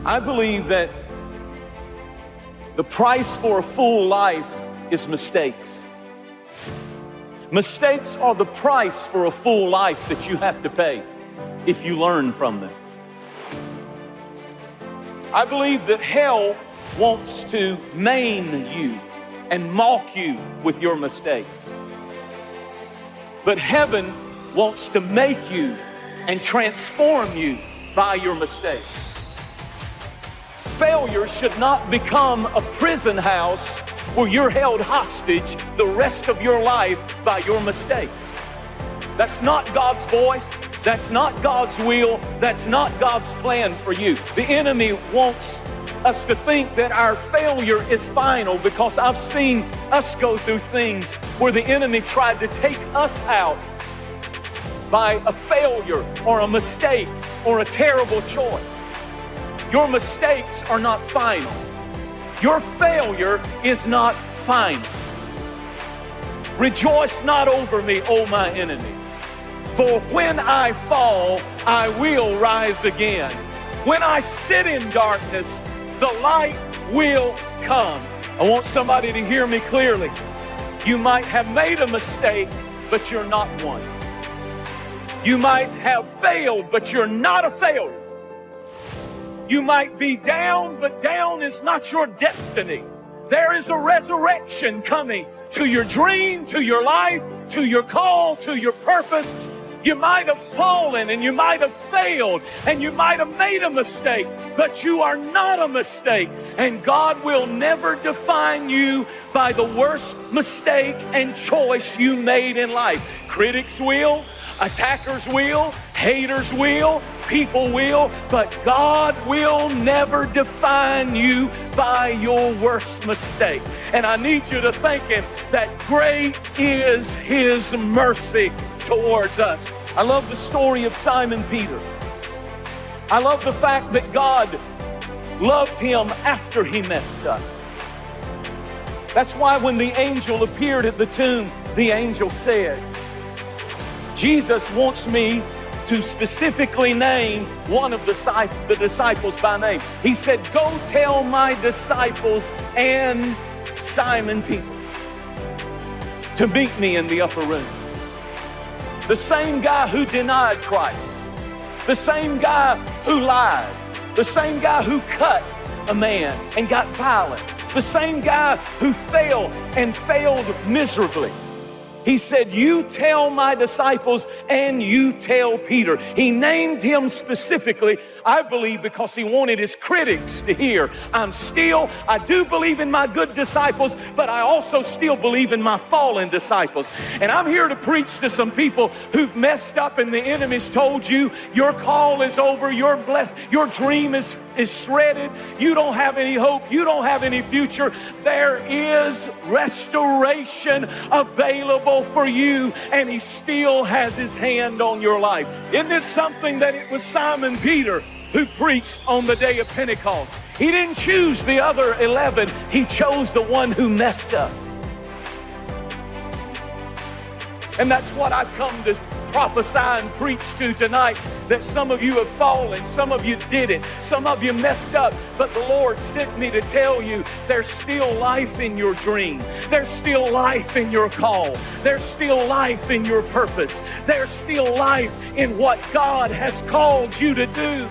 I believe that the price for a full life is mistakes. Mistakes are the price for a full life that you have to pay if you learn from them. I believe that hell wants to maim you and mock you with your mistakes. But heaven wants to make you and transform you by your mistakes. Failure should not become a prison house where you're held hostage the rest of your life by your mistakes. That's not God's voice. That's not God's will. That's not God's plan for you. The enemy wants us to think that our failure is final, because I've seen us go through things where the enemy tried to take us out by a failure or a mistake or a terrible choice. Your mistakes are not final. Your failure is not final. Rejoice not over me, O my enemies, for when I fall, I will rise again. When I sit in darkness, the light will come. I want somebody to hear me clearly. You might have made a mistake, but you're not one. You might have failed, but you're not a failure. You might be down, but down is not your destiny. There is a resurrection coming to your dream, to your life, to your call, to your purpose. You might have fallen and you might have failed and you might have made a mistake, but you are not a mistake. And God will never define you by the worst mistake and choice you made in life. Critics will, attackers will, haters will, people will, but God will never define you by your worst mistake. And I need you to thank Him that great is His mercy towards us. I love the story of Simon Peter. I love the fact that God loved him after he messed up. That's why when the angel appeared at the tomb, the angel said, Jesus wants me to specifically name one of the disciples by name. He said, go tell my disciples and Simon Peter to meet me in the upper room. The same guy who denied Christ, the same guy who lied, the same guy who cut a man and got violent, the same guy who failed and failed miserably. He said, you tell my disciples and you tell Peter. He named him specifically, I believe, because he wanted his critics to hear, I do believe in my good disciples, but I also still believe in my fallen disciples. And I'm here to preach to some people who've messed up and the enemy's told you your call is over, you're blessed, your dream is shredded, you don't have any hope, you don't have any future. There is restoration available for you, and He still has His hand on your life. Isn't this something that it was Simon Peter who preached on the day of Pentecost? He didn't choose the other 11. He chose the one who messed up. And that's what I've come to prophesy and preach to tonight, that some of you have fallen, some of you did it, some of you messed up, but the Lord sent me to tell you there's still life in your dream. There's still life in your call. There's still life in your purpose. There's still life in what God has called you to do.